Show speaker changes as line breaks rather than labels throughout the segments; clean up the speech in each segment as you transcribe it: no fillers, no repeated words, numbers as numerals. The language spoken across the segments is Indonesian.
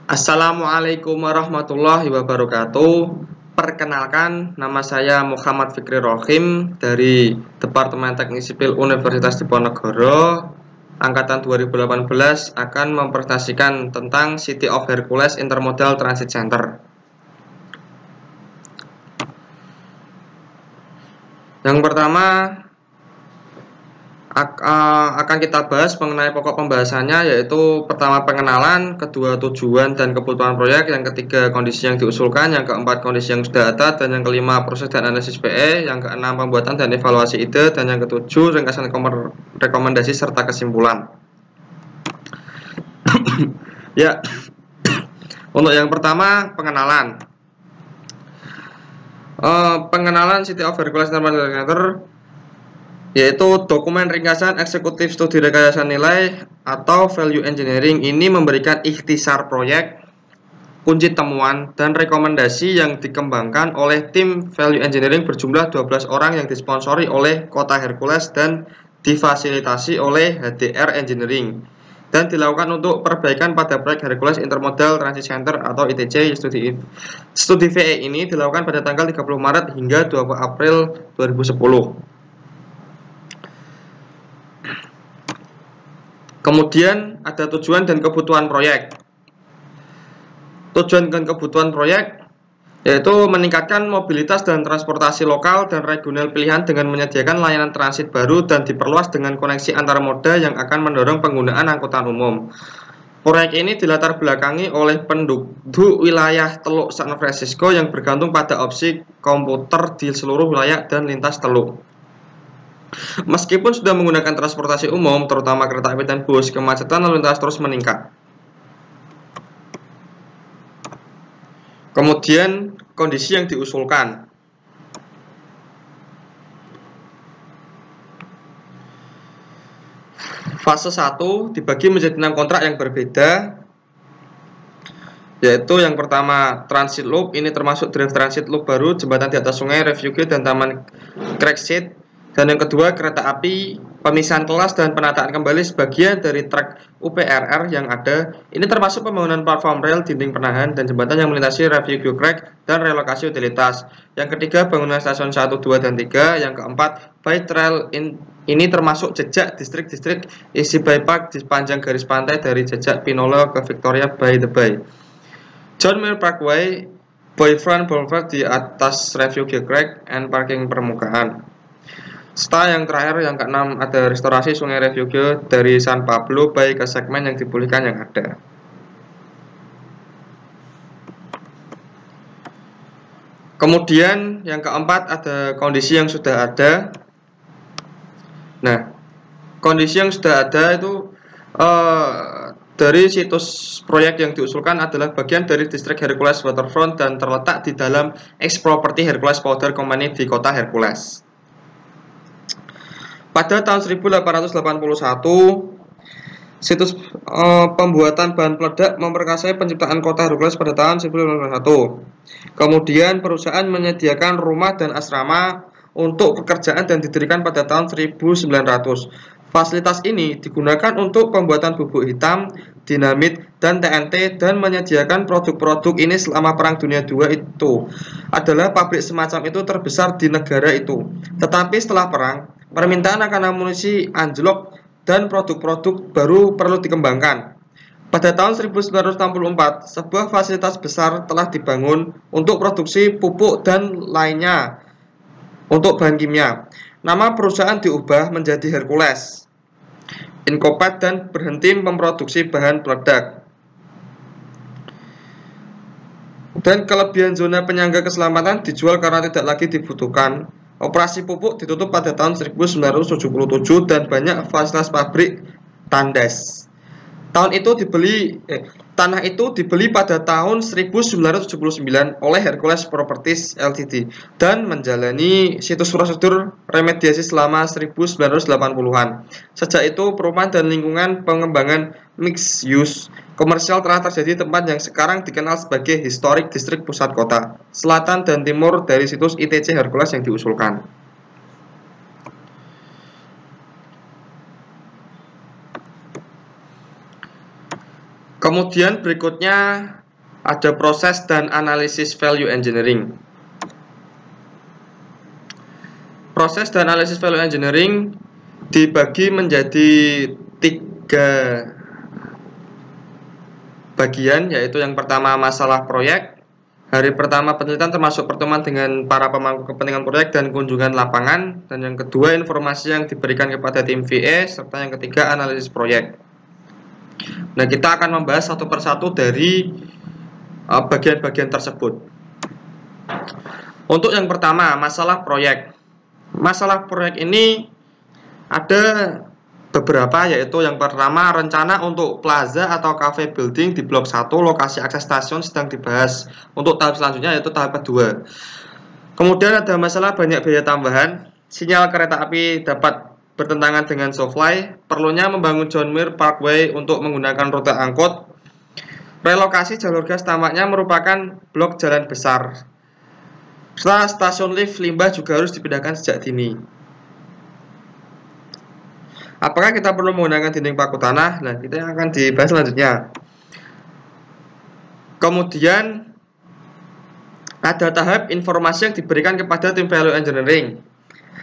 Assalamualaikum warahmatullahi wabarakatuh. Perkenalkan, nama saya Muhammad Fikri Rohim dari Departemen Teknik Sipil Universitas Diponegoro. Angkatan 2018 akan mempresentasikan tentang City of Hercules Intermodal Transit Center. Yang pertama akan kita bahas mengenai pokok pembahasannya, yaitu pertama pengenalan, kedua tujuan dan kebutuhan proyek, yang ketiga kondisi yang diusulkan, yang keempat kondisi yang sudah ada, dan yang kelima proses dan analisis PE, yang keenam pembuatan dan evaluasi ide, dan yang ketujuh ringkasan rekomendasi serta kesimpulan. Ya, untuk yang pertama pengenalan. Pengenalan City of Hercules Intermodal Center yaitu dokumen ringkasan eksekutif studi rekayasa nilai atau value engineering. Ini memberikan ikhtisar proyek, kunci temuan, dan rekomendasi yang dikembangkan oleh tim value engineering berjumlah 12 orang yang disponsori oleh Kota Hercules dan difasilitasi oleh HDR Engineering, dan dilakukan untuk perbaikan pada proyek Hercules Intermodal Transit Center atau ITC. Studi VE ini dilakukan pada tanggal 30 Maret hingga 2 April 2010. Kemudian ada tujuan dan kebutuhan proyek. Tujuan dan kebutuhan proyek yaitu meningkatkan mobilitas dan transportasi lokal dan regional pilihan dengan menyediakan layanan transit baru dan diperluas dengan koneksi antar moda yang akan mendorong penggunaan angkutan umum. Proyek ini dilatar belakangi oleh penduduk wilayah Teluk San Francisco yang bergantung pada opsi komputer di seluruh wilayah dan lintas teluk. Meskipun sudah menggunakan transportasi umum, terutama kereta api dan bus, kemacetan lalu lintas terus meningkat. Kemudian, kondisi yang diusulkan. Fase 1 dibagi menjadi 6 kontrak yang berbeda, yaitu yang pertama Transit Loop. Ini termasuk Drive Transit Loop baru, jembatan di atas sungai, review gate, dan taman Craigseat. Dan yang kedua kereta api, pemisahan kelas dan penataan kembali sebagian dari trek UPRR yang ada. Ini termasuk pembangunan platform rel, dinding penahan, dan jembatan yang melintasi review crack dan relokasi utilitas. Yang ketiga bangunan stasiun 1, 2, dan 3. Yang keempat by trail ini termasuk jejak distrik-distrik isi by park di sepanjang garis pantai dari jejak Pinole ke Victoria by the Bay, John Muir Parkway, Boyfriend Boulevard di atas review crack and parking permukaan. Setelah yang terakhir, yang keenam, ada restorasi sungai Refugio dari San Pablo Bay ke segmen yang dipulihkan yang ada. Kemudian yang keempat ada kondisi yang sudah ada. Nah, kondisi yang sudah ada itu dari situs proyek yang diusulkan adalah bagian dari distrik Hercules Waterfront dan terletak di dalam ex-property Hercules Powder Company di kota Hercules. Pada tahun 1881, situs pembuatan bahan peledak memperkasai penciptaan kota Hercules pada tahun 1881. Kemudian perusahaan menyediakan rumah dan asrama untuk pekerjaan dan didirikan pada tahun 1900. Fasilitas ini digunakan untuk pembuatan bubuk hitam, dinamit, dan TNT, dan menyediakan produk-produk ini selama Perang Dunia II. Itu adalah pabrik semacam itu terbesar di negara itu. Tetapi setelah perang, permintaan akan amunisi anjlok dan produk-produk baru perlu dikembangkan. Pada tahun 1964, sebuah fasilitas besar telah dibangun untuk produksi pupuk dan lainnya untuk bahan kimia. Nama perusahaan diubah menjadi Hercules Incorporated dan berhenti memproduksi bahan peledak. Dan kelebihan zona penyangga keselamatan dijual karena tidak lagi dibutuhkan. Operasi pupuk ditutup pada tahun 1977 dan banyak fasilitas pabrik tandas. Tanah itu dibeli pada tahun 1979 oleh Hercules Properties Ltd. Dan menjalani situs prosedur remediasi selama 1980-an. Sejak itu, perumahan dan lingkungan pengembangan mixed use komersial telah terjadi tempat yang sekarang dikenal sebagai Historic District pusat kota, selatan dan timur dari situs ITC Hercules yang diusulkan. Kemudian berikutnya ada proses dan analisis value engineering. Proses dan analisis value engineering dibagi menjadi 3 bagian, yaitu yang pertama masalah proyek, hari pertama penelitian termasuk pertemuan dengan para pemangku kepentingan proyek dan kunjungan lapangan, dan yang kedua informasi yang diberikan kepada tim VA, serta yang ketiga analisis proyek. Nah, kita akan membahas satu persatu dari bagian-bagian tersebut. Untuk yang pertama, masalah proyek. Masalah proyek ini ada beberapa, yaitu yang pertama rencana untuk plaza atau cafe building di blok 1 lokasi akses stasiun sedang dibahas. Untuk tahap selanjutnya yaitu tahap kedua. Kemudian ada masalah banyak biaya tambahan, sinyal kereta api dapat bertentangan dengan supply, perlunya membangun John Muir Parkway untuk menggunakan rute angkut, relokasi jalur gas tampaknya merupakan blok jalan besar. Setelah stasiun lift limbah juga harus dipindahkan sejak dini. Apakah kita perlu menggunakan dinding paku tanah? Nah, itu yang akan dibahas selanjutnya. Kemudian ada tahap informasi yang diberikan kepada tim value engineering.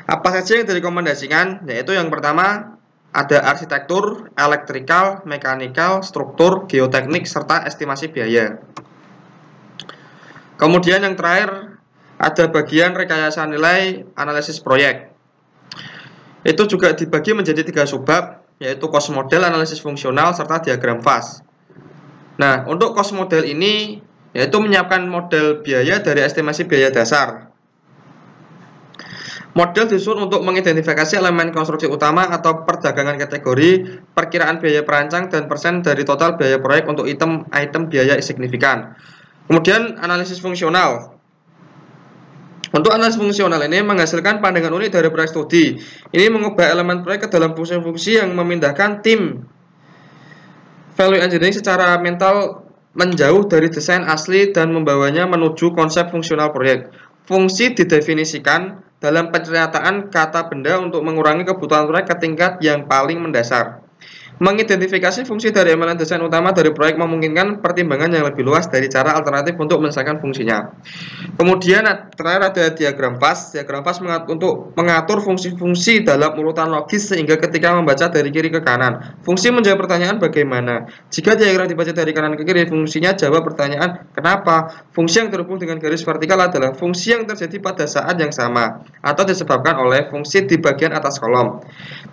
Apa saja yang direkomendasikan? Yaitu yang pertama ada arsitektur, elektrikal, mekanikal, struktur, geoteknik, serta estimasi biaya. Kemudian yang terakhir ada bagian rekayasa nilai analisis proyek. Itu juga dibagi menjadi 3 subbab, yaitu cost model, analisis fungsional, serta diagram fast. Nah, untuk cost model ini yaitu menyiapkan model biaya dari estimasi biaya dasar. Model disusun untuk mengidentifikasi elemen konstruksi utama atau perdagangan kategori, perkiraan biaya perancang, dan persen dari total biaya proyek untuk item biaya signifikan. Kemudian analisis fungsional. Untuk analisis fungsional ini menghasilkan pandangan unik dari proyek studi. Ini mengubah elemen proyek ke dalam fungsi-fungsi yang memindahkan tim value engineering secara mental menjauh dari desain asli dan membawanya menuju konsep fungsional proyek. Fungsi didefinisikan dalam penceritaan kata benda untuk mengurangi kebutuhan proyek ke tingkat yang paling mendasar. Mengidentifikasi fungsi dari elemen desain utama dari proyek memungkinkan pertimbangan yang lebih luas dari cara alternatif untuk menyelesaikan fungsinya. Kemudian terakhir ada diagram fast. Diagram fast untuk mengatur fungsi-fungsi dalam urutan logis sehingga ketika membaca dari kiri ke kanan, fungsi menjawab pertanyaan bagaimana. Jika diagram dibaca dari kanan ke kiri, fungsinya jawab pertanyaan kenapa. Fungsi yang terhubung dengan garis vertikal adalah fungsi yang terjadi pada saat yang sama atau disebabkan oleh fungsi di bagian atas kolom.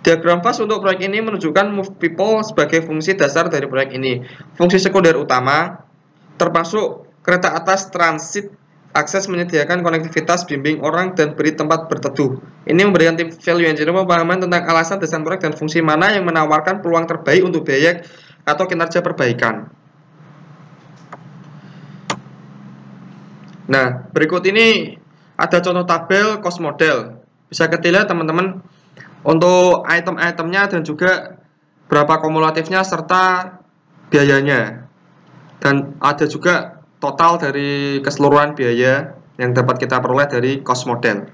Diagram fast untuk proyek ini menunjukkan move people sebagai fungsi dasar dari proyek ini. Fungsi sekunder utama termasuk kereta atas transit, akses menyediakan konektivitas, bimbing orang, dan beri tempat berteduh. Ini memberikan tim value engineer pemahaman tentang alasan desain proyek dan fungsi mana yang menawarkan peluang terbaik untuk biaya atau kinerja perbaikan. Nah, berikut ini ada contoh tabel cost model. Bisa dilihat teman-teman untuk item-itemnya dan juga berapa kumulatifnya serta biayanya. Dan ada juga total dari keseluruhan biaya yang dapat kita peroleh dari cost model.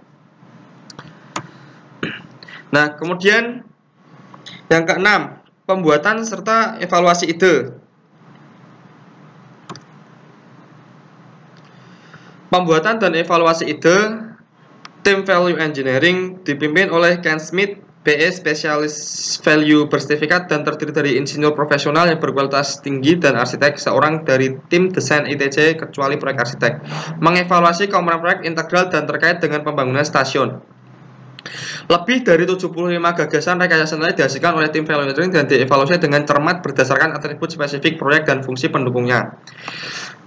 Nah, kemudian yang keenam, pembuatan serta evaluasi ide. Pembuatan dan evaluasi ide, tim value engineering dipimpin oleh Ken Smith, PE spesialis value bersertifikat dan terdiri dari insinyur profesional yang berkualitas tinggi dan arsitek, seorang dari tim desain ITC kecuali proyek arsitek, mengevaluasi komponen proyek integral dan terkait dengan pembangunan stasiun. Lebih dari 75 gagasan rekayasa nilai dihasilkan oleh tim value engineering dan dievaluasi dengan cermat berdasarkan atribut spesifik proyek dan fungsi pendukungnya.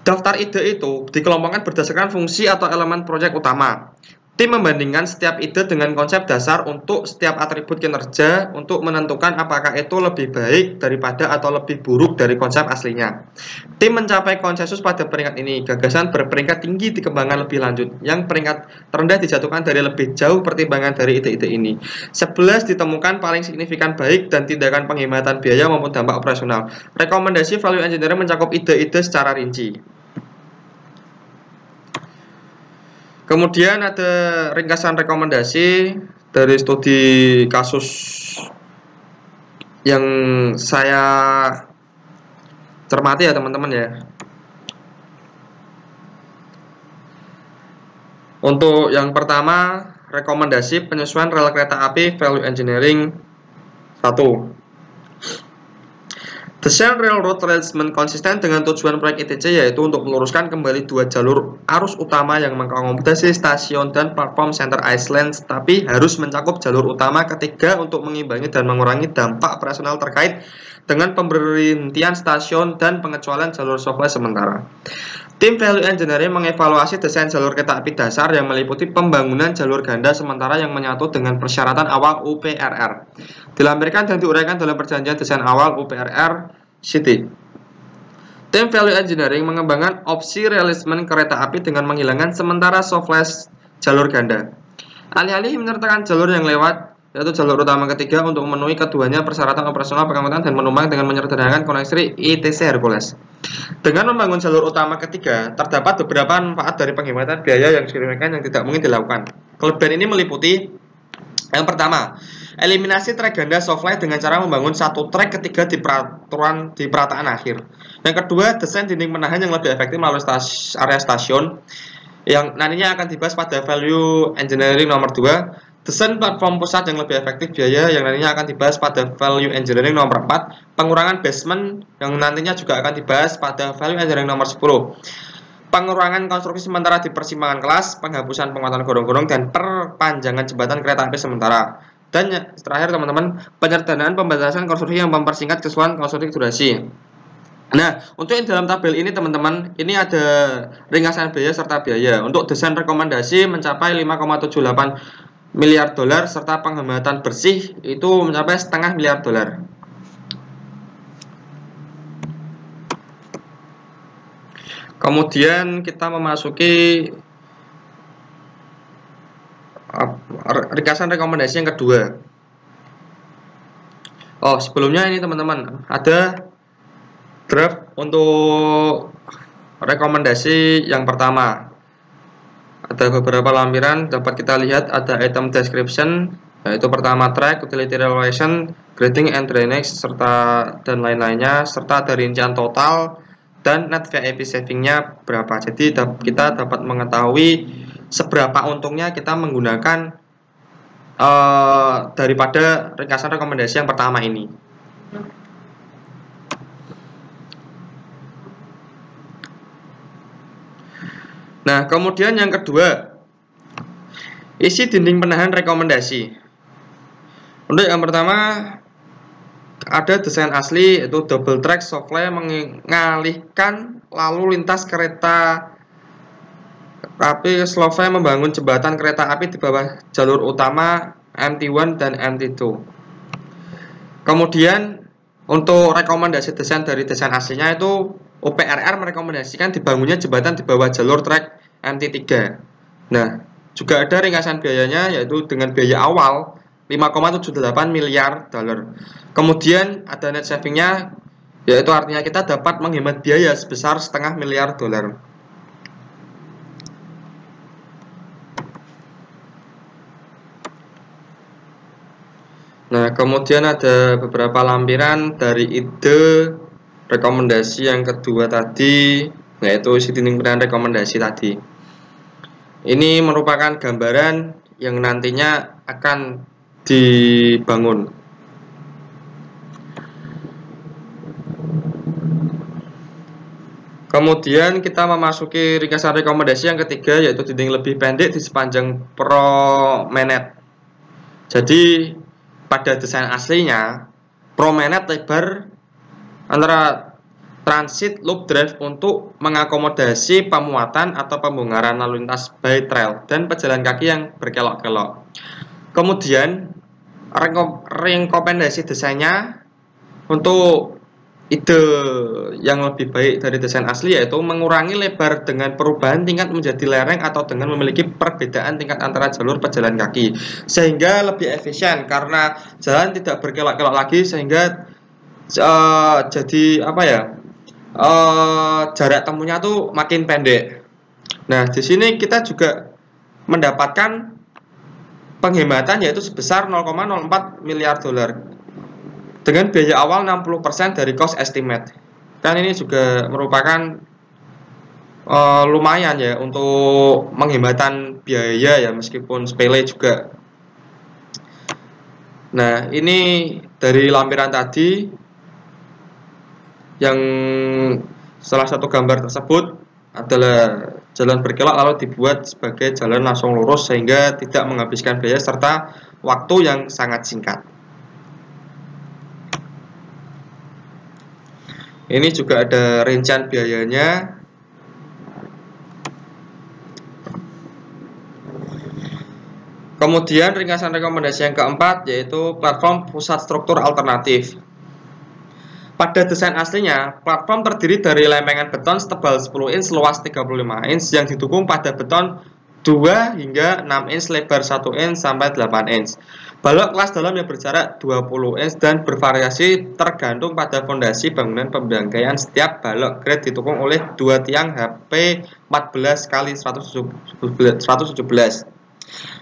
Daftar ide itu dikelompokkan berdasarkan fungsi atau elemen proyek utama. Tim membandingkan setiap ide dengan konsep dasar untuk setiap atribut kinerja untuk menentukan apakah itu lebih baik daripada atau lebih buruk dari konsep aslinya. Tim mencapai konsensus pada peringkat ini. Gagasan berperingkat tinggi dikembangkan lebih lanjut. Yang peringkat terendah dijatuhkan dari lebih jauh pertimbangan dari ide-ide ini. 11 ditemukan paling signifikan baik dan tindakan penghematan biaya maupun dampak operasional. Rekomendasi value engineering mencakup ide-ide secara rinci. Kemudian ada ringkasan rekomendasi dari studi kasus yang saya Cermati ya teman-teman ya. Untuk yang pertama, rekomendasi penyesuaian rel kereta api value engineering 1. Desain railroad arrangement konsisten dengan tujuan proyek ITC, yaitu untuk meluruskan kembali dua jalur arus utama yang mengakomodasi stasiun dan platform Center Island, tapi harus mencakup jalur utama ketiga untuk mengimbangi dan mengurangi dampak operasional terkait dengan pemberhentian stasiun dan pengecualian jalur supply sementara. Tim Value Engineering mengevaluasi desain jalur kereta api dasar yang meliputi pembangunan jalur ganda sementara yang menyatu dengan persyaratan awal UPRR. Dilampirkan dan diuraikan dalam perjanjian desain awal UPRR City. Tim Value Engineering mengembangkan opsi realismen kereta api dengan menghilangkan sementara softlash jalur ganda. Alih-alih menyertakan jalur yang lewat, yaitu jalur utama ketiga untuk memenuhi keduanya persyaratan operasional pengangkutan dan penumpang dengan menyederhanakan koneksi ITC Hercules. Dengan membangun jalur utama ketiga, terdapat beberapa manfaat dari penghematan biaya yang signifikan yang tidak mungkin dilakukan. Kelebihan ini meliputi yang pertama, eliminasi trek ganda softline dengan cara membangun satu trek ketiga di perataan akhir. Yang kedua, desain dinding penahan yang lebih efektif melalui area stasiun yang nantinya akan dibahas pada value engineering nomor 2. Desain platform pusat yang lebih efektif biaya yang nantinya akan dibahas pada value engineering nomor 4. Pengurangan basement yang nantinya juga akan dibahas pada value engineering nomor 10. Pengurangan konstruksi sementara di persimpangan kelas, penghapusan penguatan gorong-gorong, dan perpanjangan jembatan kereta api sementara. Dan terakhir teman-teman, penyederhanaan pembatasan konstruksi yang mempersingkat keseluruhan konstruksi durasi. Nah, untuk yang dalam tabel ini teman-teman, ini ada ringkasan biaya serta biaya. Untuk desain rekomendasi mencapai 5,78 miliar dolar serta penghematan bersih itu mencapai $0,5 miliar. Kemudian kita memasuki ringkasan rekomendasi yang kedua. Oh, sebelumnya ini teman-teman ada draft untuk rekomendasi yang pertama. Ada beberapa lampiran, dapat kita lihat ada item description, yaitu pertama track, utility relation, grading and drainage, serta dan lain-lainnya, serta ada rincian total dan net VIP savingnya berapa. Jadi kita dapat mengetahui seberapa untungnya kita menggunakan daripada ringkasan rekomendasi yang pertama ini. Nah, kemudian yang kedua, isi dinding penahan rekomendasi. Untuk yang pertama, ada desain asli, yaitu double track softline mengalihkan lalu lintas kereta api. Slovenia membangun jembatan kereta api di bawah jalur utama MT1 dan MT2. Kemudian, untuk rekomendasi desain dari desain aslinya itu UPRR merekomendasikan dibangunnya jembatan di bawah jalur trek MT3. Nah, juga ada ringkasan biayanya, yaitu dengan biaya awal 5,78 miliar dolar. Kemudian ada net savingnya, yaitu artinya kita dapat menghemat biaya sebesar $0,5 miliar. Nah, kemudian ada beberapa lampiran dari ide rekomendasi yang kedua tadi, yaitu isi dinding penahan rekomendasi tadi. Ini merupakan gambaran yang nantinya akan dibangun. Kemudian kita memasuki ringkasan rekomendasi yang ketiga, yaitu dinding lebih pendek di sepanjang promenade. Jadi pada desain aslinya, promenade lebar antara transit loop drive untuk mengakomodasi pemuatan atau pembongkaran lalu lintas by trail dan pejalan kaki yang berkelok-kelok. Kemudian rekomendasi desainnya untuk ide yang lebih baik dari desain asli, yaitu mengurangi lebar dengan perubahan tingkat menjadi lereng atau dengan memiliki perbedaan tingkat antara jalur pejalan kaki, sehingga lebih efisien karena jalan tidak berkelok-kelok lagi, sehingga jadi apa ya, jarak temunya tuh makin pendek. Nah, di sini kita juga mendapatkan penghematan, yaitu sebesar 0,04 miliar dolar dengan biaya awal 60% dari cost estimate. Kan ini juga merupakan lumayan ya untuk penghematan biaya ya, meskipun sepele juga. Nah, ini dari lampiran tadi, yang salah satu gambar tersebut adalah jalan berkelok lalu dibuat sebagai jalan langsung lurus sehingga tidak menghabiskan biaya serta waktu yang sangat singkat. Ini juga ada rincian biayanya. Kemudian ringkasan rekomendasi yang keempat yaitu platform pusat struktur alternatif. Pada desain aslinya, platform terdiri dari lempengan beton setebal 10 inch luas 35 inch yang didukung pada beton 2 hingga 6 inch lebar 1 inch sampai 8 inch. Balok kelas dalam yang berjarak 20 inch dan bervariasi tergantung pada fondasi bangunan pembangkaian. Setiap balok grade didukung oleh 2 tiang HP 14 x 117.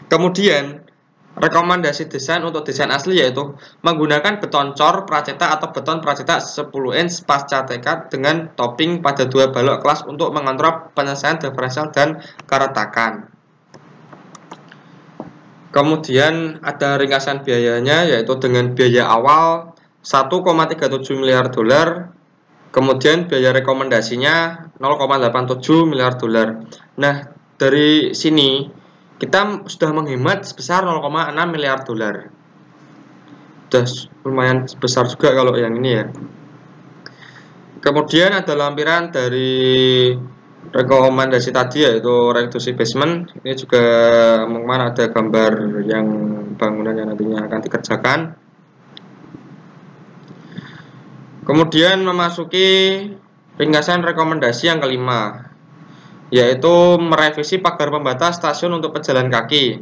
Kemudian rekomendasi desain untuk desain asli yaitu menggunakan beton cor pracetak atau beton pracetak 10 inch pasca tekad dengan topping pada 2 balok kelas untuk mengontrol penyelesaian diferensial dan keretakan. Kemudian ada ringkasan biayanya yaitu dengan biaya awal 1,37 miliar dolar, kemudian biaya rekomendasinya 0,87 miliar dolar. Nah, dari sini kita sudah menghemat sebesar 0,6 miliar dolar. Sudah lumayan besar juga kalau yang ini ya. Kemudian ada lampiran dari rekomendasi tadi yaitu reduksi basement. Ini juga mungkin ada gambar yang bangunan yang nantinya akan dikerjakan. Kemudian memasuki ringkasan rekomendasi yang kelima, yaitu merevisi pagar pembatas stasiun untuk pejalan kaki.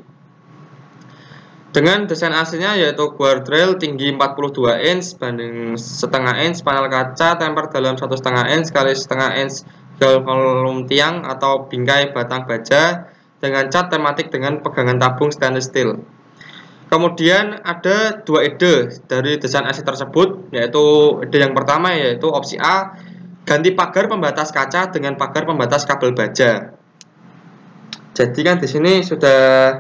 Dengan desain aslinya yaitu guardrail tinggi 42 inch banding setengah inch, panel kaca temper dalam 1,5 inch kali setengah inch kolom tiang atau bingkai batang baja dengan cat tematik dengan pegangan tabung stainless steel. Kemudian ada 2 ide dari desain asli tersebut, yaitu ide yang pertama yaitu opsi A, ganti pagar pembatas kaca dengan pagar pembatas kabel baja. Jadi kan di sini sudah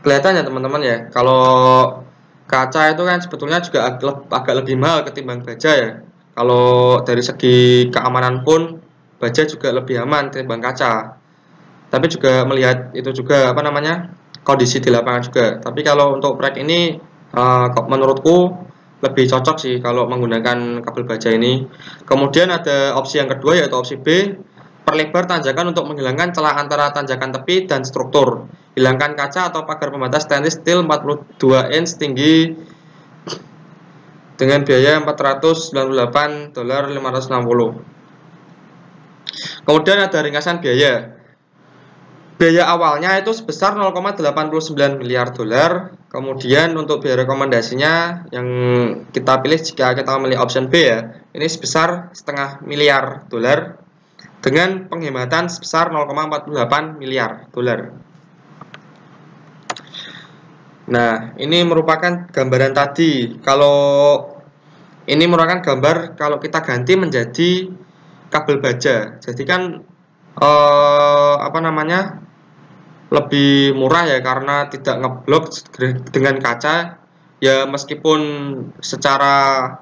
kelihatan ya teman-teman ya, kalau kaca itu kan sebetulnya juga agak lebih mahal ketimbang baja ya. Kalau dari segi keamanan pun baja juga lebih aman ketimbang kaca. Tapi juga melihat itu juga apa namanya, kondisi di lapangan juga. Tapi kalau untuk proyek ini menurutku lebih cocok sih kalau menggunakan kabel baja ini. Kemudian ada opsi yang kedua yaitu opsi B, perlebar tanjakan untuk menghilangkan celah antara tanjakan tepi dan struktur. Hilangkan kaca atau pagar pembatas stainless steel 42 inch tinggi dengan biaya $498.560. Kemudian ada ringkasan biaya. Biaya awalnya itu sebesar 0,89 miliar dolar. Kemudian untuk biaya rekomendasinya yang kita pilih jika kita memilih option B ya, ini sebesar setengah miliar dolar dengan penghematan sebesar 0,48 miliar dolar. Nah, ini merupakan gambaran tadi. Kalau ini merupakan gambar kalau kita ganti menjadi kabel baja. Jadi kan apa namanya, lebih murah ya karena tidak ngeblok dengan kaca. Ya meskipun secara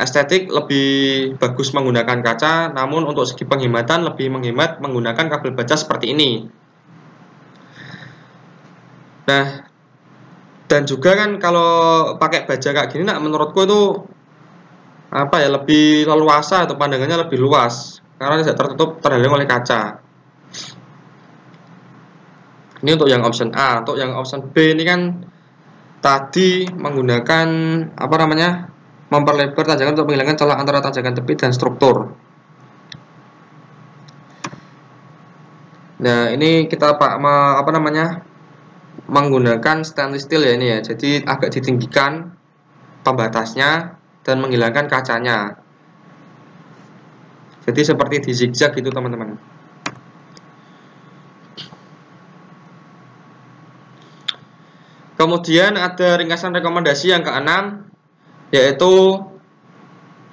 estetik lebih bagus menggunakan kaca, namun untuk segi penghematan lebih menghemat menggunakan kabel baja seperti ini. Nah, dan juga kan kalau pakai baja kayak gini, nah menurutku itu apa ya, lebih leluasa atau pandangannya lebih luas karena tidak tertutup terhalang oleh kaca. Ini untuk yang option A. Untuk yang option B ini kan tadi menggunakan apa namanya, memperlebar tanjakan untuk menghilangkan celah antara tanjakan tepi dan struktur. Nah, ini kita apa namanya, menggunakan stainless steel ya ini ya. Jadi agak ditinggikan pembatasnya dan menghilangkan kacanya. Jadi seperti di zigzag gitu teman-teman. Kemudian ada ringkasan rekomendasi yang keenam, yaitu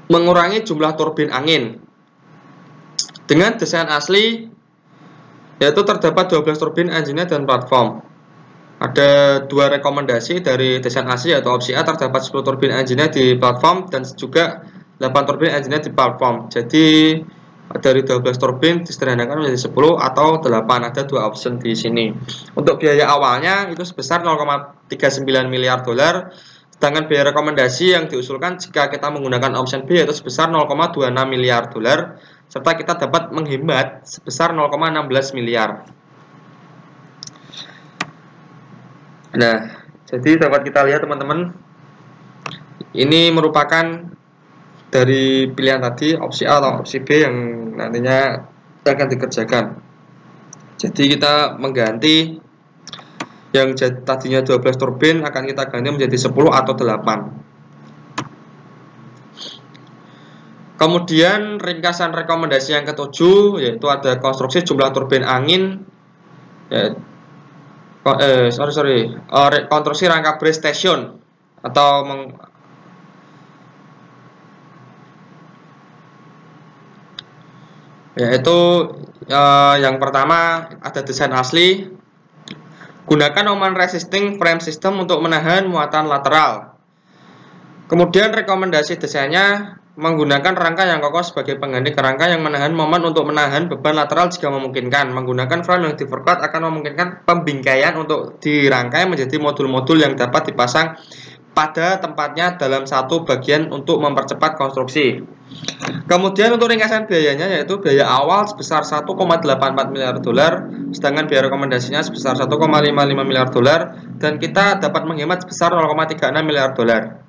mengurangi jumlah turbin angin. Dengan desain asli yaitu terdapat 12 turbin engine dan platform. Ada dua rekomendasi dari desain asli, yaitu opsi A terdapat 10 turbin engine di platform dan juga 8 turbin engine di platform. Jadi dari 12 turbin disederhanakan menjadi 10 atau 8. Ada dua option di sini. Untuk biaya awalnya itu sebesar 0,39 miliar dolar. Sedangkan biaya rekomendasi yang diusulkan jika kita menggunakan option B yaitu sebesar 0,26 miliar dolar, serta kita dapat menghemat sebesar 0,16 miliar. Nah, jadi dapat kita lihat teman-teman, ini merupakan dari pilihan tadi, opsi A atau opsi B yang nantinya akan dikerjakan. Jadi kita mengganti yang tadinya 12 turbin akan kita ganti menjadi 10 atau 8. Kemudian ringkasan rekomendasi yang ketujuh yaitu ada konstruksi jumlah turbin angin, konstruksi rangka brace station atau yaitu yang pertama ada desain asli, gunakan oman resisting frame system untuk menahan muatan lateral. Kemudian rekomendasi desainnya menggunakan rangka yang kokoh sebagai pengganti kerangka yang menahan momen untuk menahan beban lateral jika memungkinkan. Menggunakan frame yang diperkuat akan memungkinkan pembingkaian untuk dirangkai menjadi modul-modul yang dapat dipasang pada tempatnya dalam satu bagian untuk mempercepat konstruksi. Kemudian untuk ringkasan biayanya yaitu biaya awal sebesar 1,84 miliar dolar, sedangkan biaya rekomendasinya sebesar 1,55 miliar dolar, dan kita dapat menghemat sebesar 0,36 miliar dolar.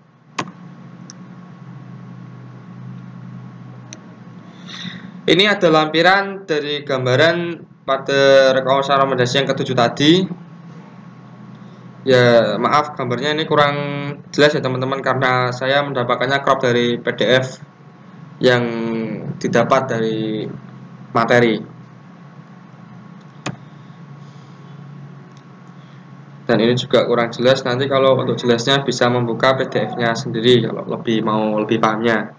Ini ada lampiran dari gambaran pada rekomendasi yang ketujuh tadi. Ya maaf gambarnya ini kurang jelas ya teman-teman, karena saya mendapatkannya crop dari PDF yang didapat dari materi. Dan ini juga kurang jelas, nanti kalau untuk jelasnya bisa membuka PDF-nya sendiri kalau lebih pahamnya.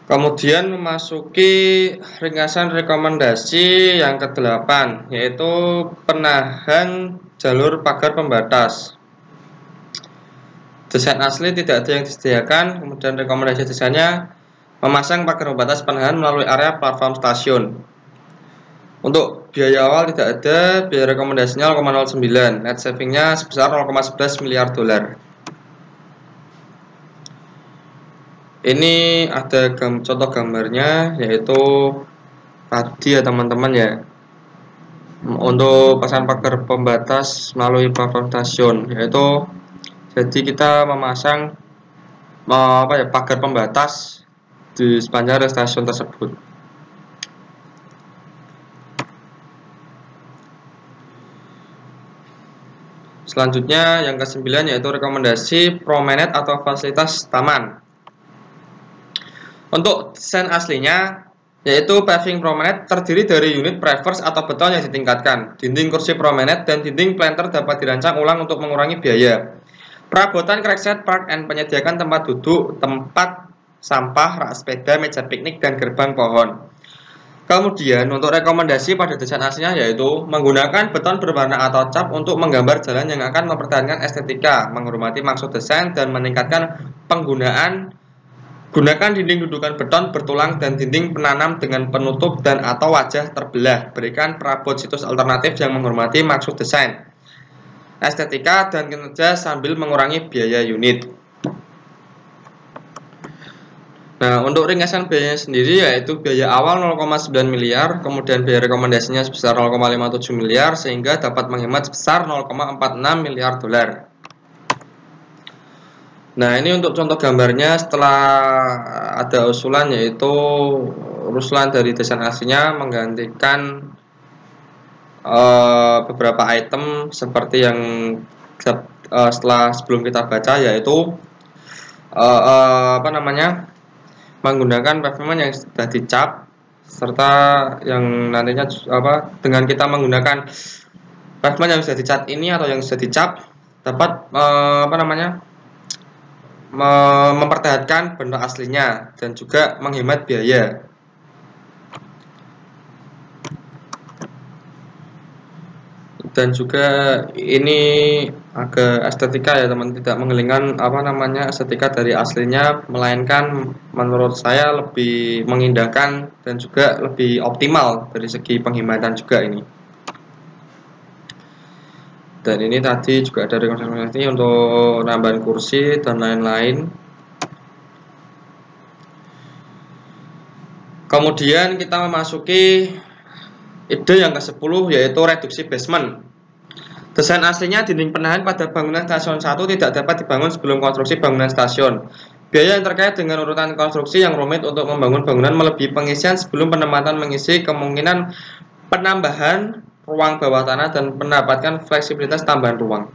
Kemudian memasuki ringkasan rekomendasi yang ke-8 yaitu penahan jalur pagar pembatas. Desain asli tidak ada yang disediakan. Kemudian rekomendasi desainnya memasang pagar pembatas penahan melalui area platform stasiun. Untuk biaya awal tidak ada, biaya rekomendasinya 0,09, net savingnya sebesar 0,11 miliar dolar. Ini ada contoh gambarnya, yaitu tadi ya teman-teman ya, untuk pasang pagar pembatas melalui platform stasiun, yaitu jadi kita memasang pagar pembatas di sepanjang stasiun tersebut. Selanjutnya yang ke-9 yaitu rekomendasi promenade atau fasilitas taman. Untuk desain aslinya yaitu paving promenade terdiri dari unit pavers atau beton yang ditingkatkan, dinding kursi promenade, dan dinding planter dapat dirancang ulang untuk mengurangi biaya. Perabotan crackset park and penyediakan tempat duduk, tempat sampah, rak sepeda, meja piknik, dan gerbang pohon. Kemudian untuk rekomendasi pada desain aslinya yaitu menggunakan beton berwarna atau cat untuk menggambar jalan yang akan mempertahankan estetika, menghormati maksud desain, dan meningkatkan penggunaan. Gunakan dinding dudukan beton bertulang dan dinding penanam dengan penutup dan atau wajah terbelah. Berikan perabot situs alternatif yang menghormati maksud desain, estetika, dan kinerja sambil mengurangi biaya unit. Nah, untuk ringkasan biayanya sendiri yaitu biaya awal 0,9 miliar, kemudian biaya rekomendasinya sebesar 0,57 miliar, sehingga dapat menghemat sebesar 0,46 miliar dolar. Nah, ini untuk contoh gambarnya setelah ada usulan, yaitu usulan dari desain aslinya menggantikan beberapa item seperti yang sebelum kita baca, yaitu menggunakan pavement yang sudah dicap, serta yang nantinya dengan kita menggunakan pavement yang sudah dicat ini atau yang sudah dicap, dapat mempertahankan bentuk aslinya dan juga menghemat biaya. Dan juga ini agak estetika ya teman, tidak menghilangkan estetika dari aslinya, melainkan menurut saya lebih mengindahkan dan juga lebih optimal dari segi penghematan juga ini. Dan ini tadi juga ada rekomendasi untuk nambahin kursi dan lain-lain. Kemudian kita memasuki ide yang ke-10, yaitu reduksi basement. Desain aslinya dinding penahan pada bangunan stasiun 1 tidak dapat dibangun sebelum konstruksi bangunan stasiun. Biaya yang terkait dengan urutan konstruksi yang rumit untuk membangun bangunan melebihi pengisian sebelum penempatan mengisi kemungkinan penambahan ruang bawah tanah dan mendapatkan fleksibilitas tambahan ruang.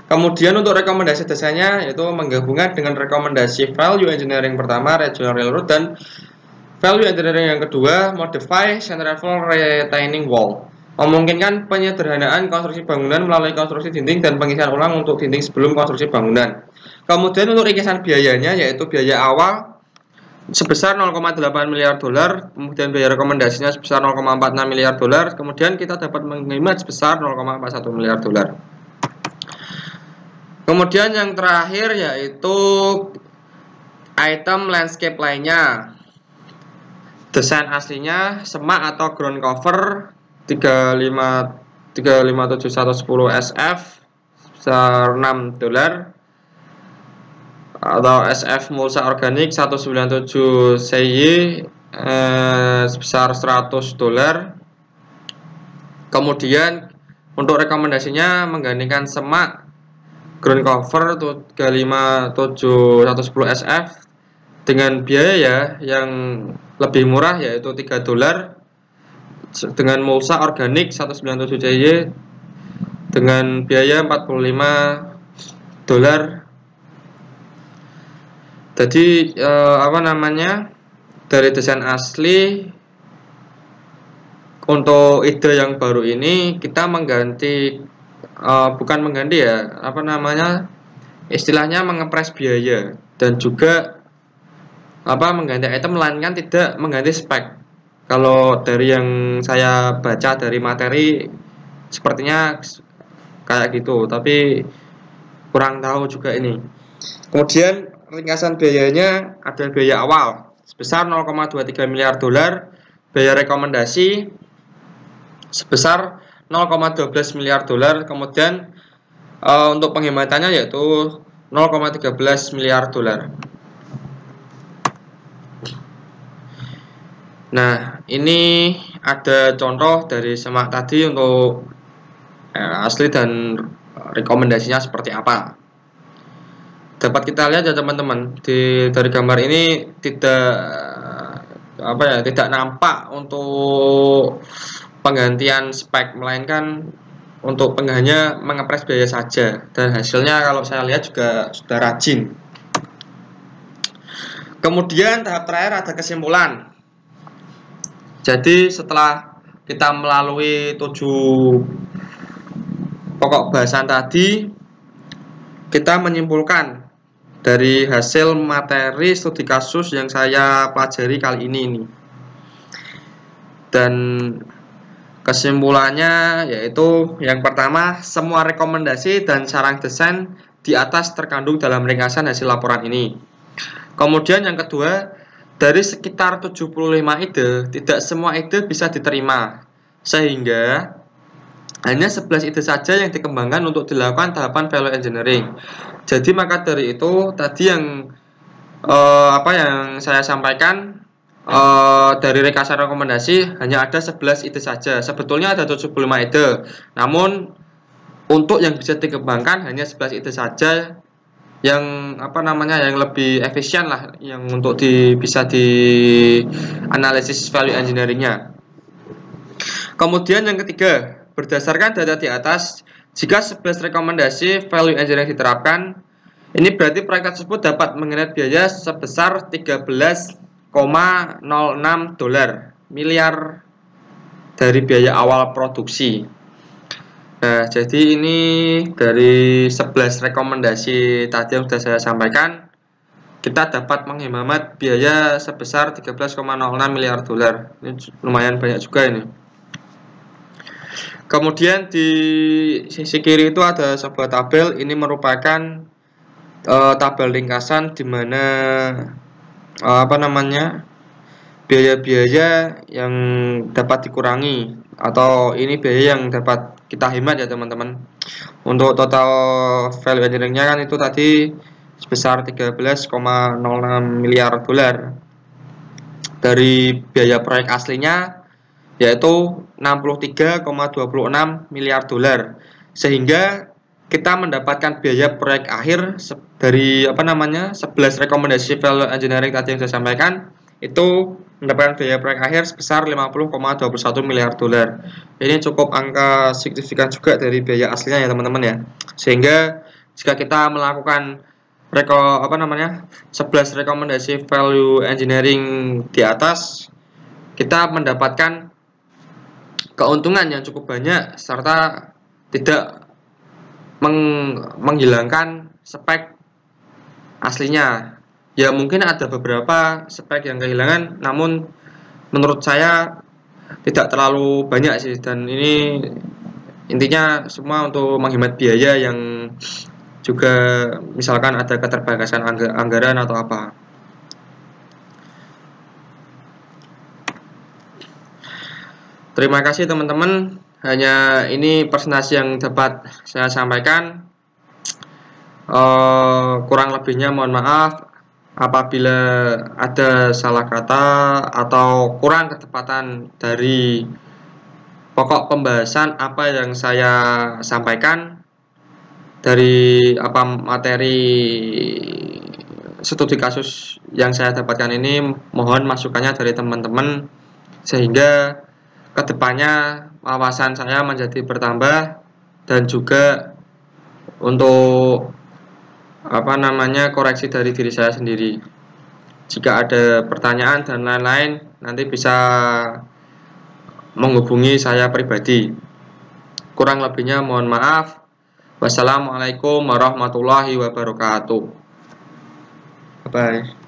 Kemudian untuk rekomendasi desainnya yaitu menggabungkan dengan rekomendasi value engineering pertama, regional railroad, dan value engineering yang kedua, modify central retaining wall. Memungkinkan penyederhanaan konstruksi bangunan melalui konstruksi dinding dan pengisian ulang untuk dinding sebelum konstruksi bangunan. Kemudian untuk ringkasan biayanya yaitu biaya awal sebesar 0,8 miliar dolar, kemudian biaya rekomendasinya sebesar 0,46 miliar dolar, kemudian kita dapat menghemat sebesar 0,41 miliar dolar. Kemudian yang terakhir yaitu item landscape lainnya. Desain aslinya semak atau ground cover 3571110 SF sebesar 6 dolar, atau SF mulsa organik 197 CY sebesar 100 dolar. Kemudian untuk rekomendasinya menggantikan semak ground cover 3571110 SF dengan biaya yang lebih murah yaitu 3 dolar, dengan mulsa organik 197 CY dengan biaya 45 dolar. Jadi dari desain asli untuk ide yang baru ini kita mengganti istilahnya mengepres biaya dan juga mengganti item, melainkan tidak mengganti spek. Kalau dari yang saya baca dari materi sepertinya kayak gitu, tapi kurang tahu juga ini. Kemudian ringkasan biayanya ada biaya awal sebesar 0,23 miliar dolar, biaya rekomendasi sebesar 0,12 miliar dolar, kemudian untuk penghematannya yaitu 0,13 miliar dolar. Nah, ini ada contoh dari semak tadi untuk asli dan rekomendasinya seperti apa. Dapat kita lihat ya teman-teman, dari gambar ini tidak nampak untuk penggantian spek, melainkan untuk hanya mengepres biaya saja, dan hasilnya kalau saya lihat juga sudah rajin. Kemudian tahap terakhir ada kesimpulan. Jadi setelah kita melalui 7 pokok bahasan tadi, kita menyimpulkan dari hasil materi studi kasus yang saya pelajari kali ini. Dan kesimpulannya yaitu yang pertama, semua rekomendasi dan saran desain di atas terkandung dalam ringkasan hasil laporan ini. Kemudian yang kedua, dari sekitar 75 ide, tidak semua ide bisa diterima, sehingga hanya 11 ide saja yang dikembangkan untuk dilakukan tahapan value engineering. Jadi maka dari itu tadi yang saya sampaikan, dari ringkasan rekomendasi hanya ada 11 ide saja. Sebetulnya ada 75 ide, namun untuk yang bisa dikembangkan hanya 11 ide saja, yang yang lebih efisien lah, yang untuk bisa dianalisis value engineeringnya. Kemudian yang ketiga, berdasarkan data di atas, jika 11 rekomendasi value engineering diterapkan, ini berarti proyek tersebut dapat mengenerate biaya sebesar 13,06 dolar miliar dari biaya awal produksi. Nah, jadi ini dari 11 rekomendasi tadi yang sudah saya sampaikan, kita dapat menghemat biaya sebesar 13,06 miliar dolar. Ini lumayan banyak juga ini. Kemudian di sisi kiri itu ada sebuah tabel. Ini merupakan tabel ringkasan di mana biaya-biaya yang dapat dikurangi, atau ini biaya yang dapat kita hemat ya teman-teman. Untuk total value engineering-nya kan itu tadi sebesar 13,06 miliar dolar. Dari biaya proyek aslinya yaitu 63,26 miliar dolar. Sehingga kita mendapatkan biaya proyek akhir dari 11 rekomendasi value engineering tadi yang saya sampaikan, itu mendapatkan biaya proyek akhir sebesar 50,21 miliar dolar. Ini cukup angka signifikan juga dari biaya aslinya ya teman-teman ya. Sehingga jika kita melakukan 11 rekomendasi value engineering di atas, kita mendapatkan keuntungan yang cukup banyak serta tidak menghilangkan spek aslinya. Ya mungkin ada beberapa spek yang kehilangan, namun menurut saya tidak terlalu banyak sih, dan ini intinya semua untuk menghemat biaya yang juga misalkan ada keterbatasan anggaran atau apa. Terima kasih teman-teman. Hanya ini presentasi yang dapat saya sampaikan. Kurang lebihnya mohon maaf apabila ada salah kata atau kurang ketepatan dari pokok pembahasan apa yang saya sampaikan, dari materi studi kasus yang saya dapatkan ini. Mohon masukannya dari teman-teman sehingga kedepannya wawasan saya menjadi bertambah, dan juga untuk koreksi dari diri saya sendiri. Jika ada pertanyaan dan lain-lain, nanti bisa menghubungi saya pribadi. Kurang lebihnya mohon maaf. Wassalamualaikum warahmatullahi wabarakatuh. Bye.